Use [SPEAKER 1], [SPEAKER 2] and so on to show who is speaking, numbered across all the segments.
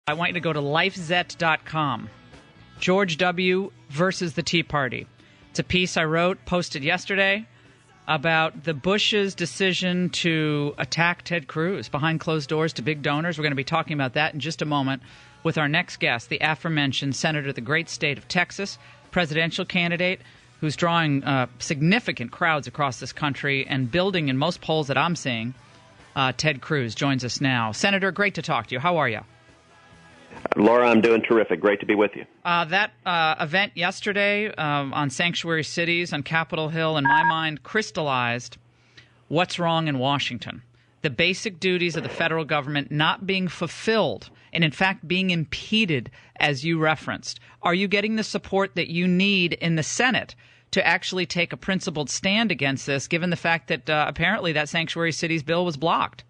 [SPEAKER 1] I want you to go to lifezet.com. George W. versus the Tea Party. It's a piece I wrote, posted yesterday, about the Bush's decision to attack Ted Cruz behind closed doors to big donors. We're going to be talking about that in just a moment with our next guest, the aforementioned Senator of the great state of Texas, presidential candidate who's drawing significant crowds across this country and building in most polls that I'm seeing. Ted Cruz joins us now. Senator, great to talk to you. How are you?
[SPEAKER 2] Laura, I'm doing terrific. Great to be with you.
[SPEAKER 1] That event yesterday on Sanctuary Cities on Capitol Hill, in my mind, crystallized what's wrong in Washington. The basic duties of the federal government not being fulfilled and, in fact, being impeded, as you referenced. Are you getting the support that you need in the Senate to actually take a principled stand against this, given the fact that apparently that Sanctuary Cities bill was blocked?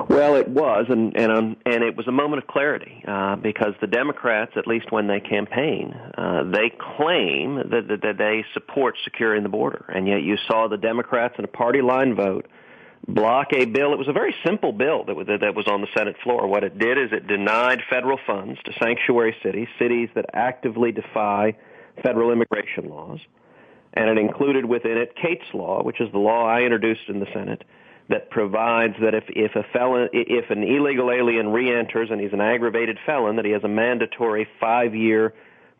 [SPEAKER 2] Well, it was, and it was a moment of clarity because the Democrats, at least when they campaign, they claim that they support securing the border, and yet you saw the Democrats in a party line vote block a bill. It was a very simple bill that was on the Senate floor. What it did is it denied federal funds to sanctuary cities that actively defy federal immigration laws, and it included within it Cates Law, which is the law I introduced in the Senate, that provides that if an illegal alien reenters and he's an aggravated felon, that he has a mandatory 5-year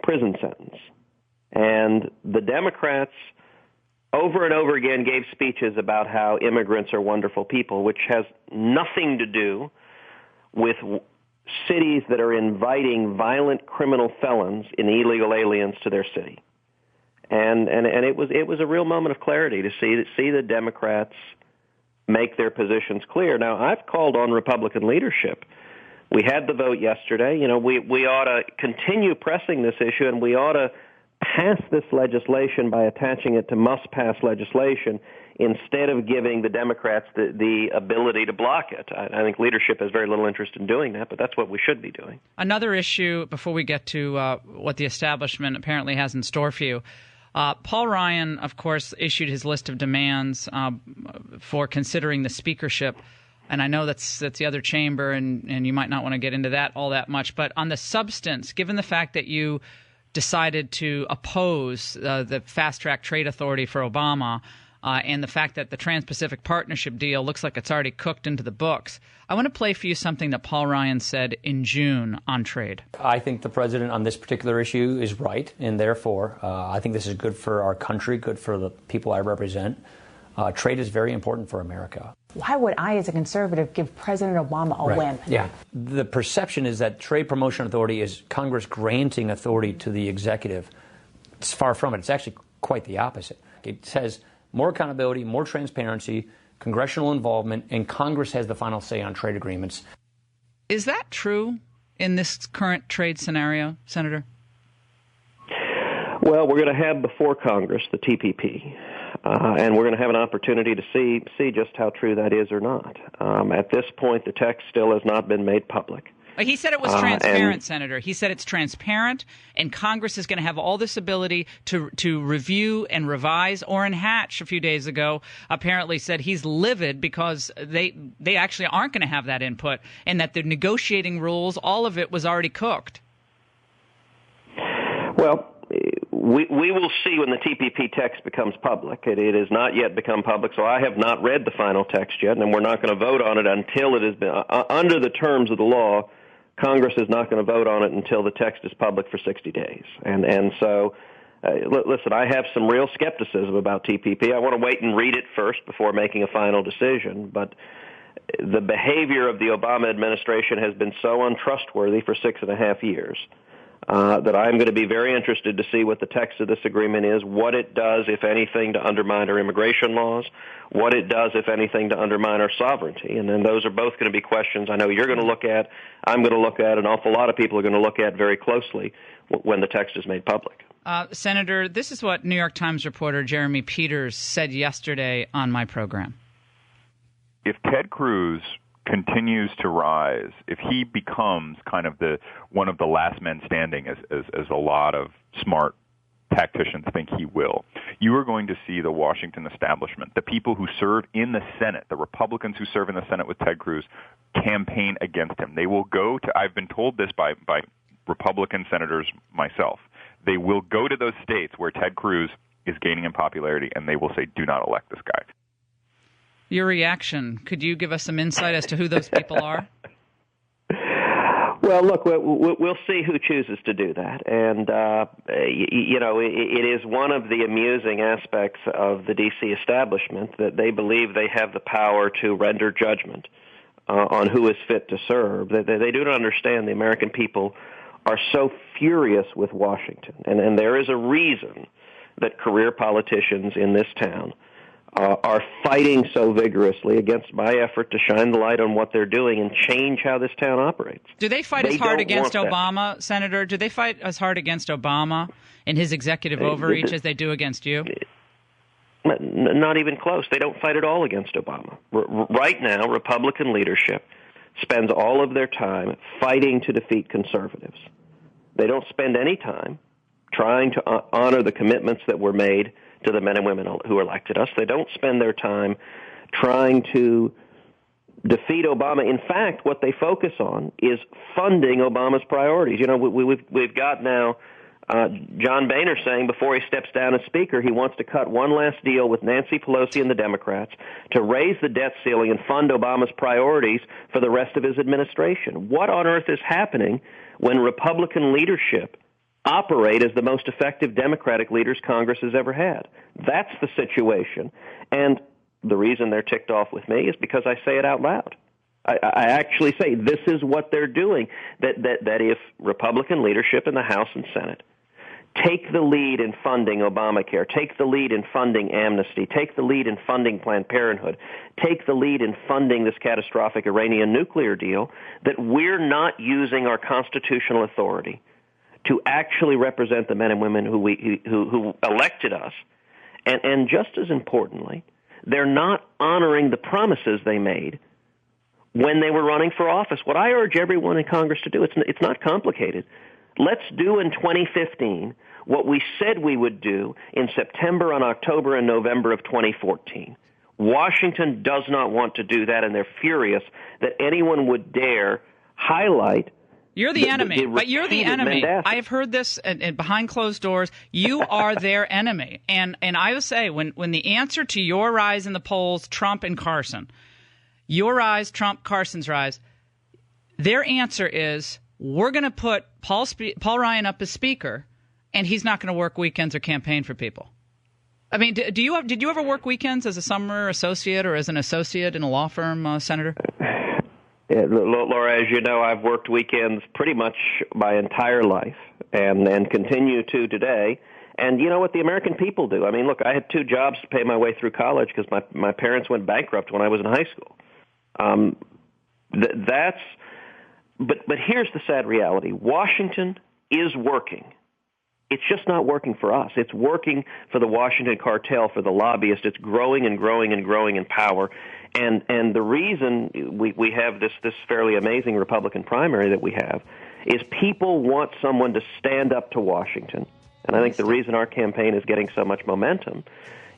[SPEAKER 2] prison sentence. And the Democrats over and over again gave speeches about how immigrants are wonderful people, which has nothing to do with cities that are inviting violent criminal felons and illegal aliens to their city. And it was a real moment of clarity to see the Democrats make their positions clear. Now, I've called on Republican leadership. We had the vote yesterday. You know, we ought to continue pressing this issue, and we ought to pass this legislation by attaching it to must-pass legislation instead of giving the Democrats the ability to block it. I think leadership has very little interest in doing that, but that's what we should be doing.
[SPEAKER 1] Another issue, before we get to what the establishment apparently has in store for you, Paul Ryan, of course, issued his list of demands for considering the speakership, and I know that's the other chamber, and you might not want to get into that all that much. But on the substance, given the fact that you decided to oppose the fast-track trade authority for Obama and the fact that the Trans-Pacific Partnership deal looks like it's already cooked into the books, I want to play for you something that Paul Ryan said in June on trade.
[SPEAKER 3] I think the president on this particular issue is right, and therefore I think this is good for our country, good for the people I represent. Trade is very important for America.
[SPEAKER 4] Why would I, as a conservative, give President Obama a win?
[SPEAKER 3] Yeah. The perception is that Trade Promotion Authority is Congress granting authority to the executive. It's far from it. It's actually quite the opposite. It says more accountability, more transparency, congressional involvement, and Congress has the final say on trade agreements.
[SPEAKER 1] Is that true in this current trade scenario, Senator?
[SPEAKER 2] Well, we're going to have before Congress the TPP, and we're going to have an opportunity to see just how true that is or not. At this point, the text still has not been made public.
[SPEAKER 1] He said it was transparent, Senator. He said it's transparent, and Congress is going to have all this ability to review and revise. Orrin Hatch, a few days ago, apparently said he's livid because they actually aren't going to have that input, and that the negotiating rules, all of it was already cooked.
[SPEAKER 2] Well, we will see when the TPP text becomes public. It has not yet become public, so I have not read the final text yet, and we're not going to vote on it until it has been under the terms of the law. Congress is not going to vote on it until the text is public for 60 days. And so, listen, I have some real skepticism about TPP. I want to wait and read it first before making a final decision. But the behavior of the Obama administration has been so untrustworthy for 6.5 years that I'm going to be very interested to see what the text of this agreement is, what it does, if anything, to undermine our immigration laws, what it does, if anything, to undermine our sovereignty. And then those are both going to be questions I know you're going to look at, I'm going to look at, an awful lot of people are going to look at very closely when the text is made public.
[SPEAKER 1] Senator, this is what New York Times reporter Jeremy Peters said yesterday on my program.
[SPEAKER 5] If Ted Cruz continues to rise, if he becomes kind of one of the last men standing, as a lot of smart tacticians think he will. You are going to see the Washington establishment, the people who serve in the Senate, the Republicans who serve in the Senate with Ted Cruz, campaign against him. They will go to, I've been told this by Republican senators myself, they will go to those states where Ted Cruz is gaining in popularity, and they will say, do not elect this guy.
[SPEAKER 1] Your reaction, could you give us some insight as to who those people are?
[SPEAKER 2] Well, look, we'll see who chooses to do that. And, it is one of the amusing aspects of the D.C. establishment that they believe they have the power to render judgment on who is fit to serve. They do not understand the American people are so furious with Washington. And there is a reason that career politicians in this town are fighting so vigorously against my effort to shine the light on what they're doing and change how this town operates.
[SPEAKER 1] Do they fight as hard against Obama, Senator? Do they fight as hard against Obama and his executive overreach as they do against you?
[SPEAKER 2] Not even close. They don't fight at all against Obama. Right now, Republican leadership spends all of their time fighting to defeat conservatives. They don't spend any time trying to honor the commitments that were made to the men and women who elected us. They don't spend their time trying to defeat Obama. In fact, what they focus on is funding Obama's priorities. You know, we've got now John Boehner saying before he steps down as Speaker, he wants to cut one last deal with Nancy Pelosi and the Democrats to raise the debt ceiling and fund Obama's priorities for the rest of his administration. What on earth is happening when Republican leadership operate as the most effective Democratic leaders Congress has ever had? That's the situation. And the reason they're ticked off with me is because I say it out loud. I actually say this is what they're doing, that if Republican leadership in the House and Senate take the lead in funding Obamacare, take the lead in funding amnesty, take the lead in funding Planned Parenthood, take the lead in funding this catastrophic Iranian nuclear deal, that we're not using our constitutional authority to actually represent the men and women who elected us. And just as importantly, they're not honoring the promises they made when they were running for office. What I urge everyone in Congress to do, it's not complicated. Let's do in 2015 what we said we would do in September, and October, and November of 2014. Washington does not want to do that, and they're furious that anyone would dare highlight.
[SPEAKER 1] You're the enemy, but you're the enemy. I have heard this and behind closed doors. You are their enemy. And I will say, when the answer to your rise in the polls, Trump and Carson, your rise, Trump, Carson's rise, their answer is, we're going to put Paul Ryan up as Speaker, and he's not going to work weekends or campaign for people. I mean, did you ever work weekends as a summer associate or as an associate in a law firm, Senator?
[SPEAKER 2] Yeah, Laura, as you know, I've worked weekends pretty much my entire life and continue to today. And you know what the American people do? I mean, look, I had two jobs to pay my way through college because my parents went bankrupt when I was in high school. But here's the sad reality. Washington is working. It's just not working for us. It's working for the Washington cartel, for the lobbyists. It's growing and growing and growing in power. And the reason we have this fairly amazing Republican primary that we have is people want someone to stand up to Washington. And I think the reason our campaign is getting so much momentum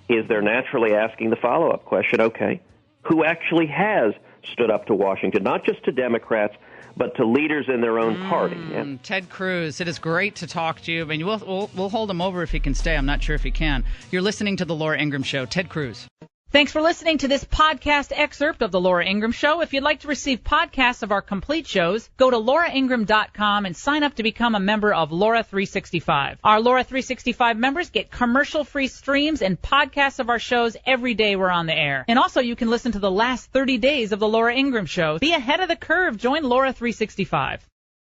[SPEAKER 2] is they're naturally asking the follow-up question, okay, who actually has stood up to Washington, not just to Democrats, but to leaders in their own party. And
[SPEAKER 1] Ted Cruz, it is great to talk to you. I mean, we'll hold him over if he can stay. I'm not sure if he can. You're listening to The Laura Ingraham Show. Ted Cruz. Thanks for listening to this podcast excerpt of The Laura Ingraham Show. If you'd like to receive podcasts of our complete shows, go to lauraingraham.com and sign up to become a member of Laura 365. Our Laura 365 members get commercial-free streams and podcasts of our shows every day we're on the air. And also, you can listen to the last 30 days of The Laura Ingraham Show. Be ahead of the curve. Join Laura 365.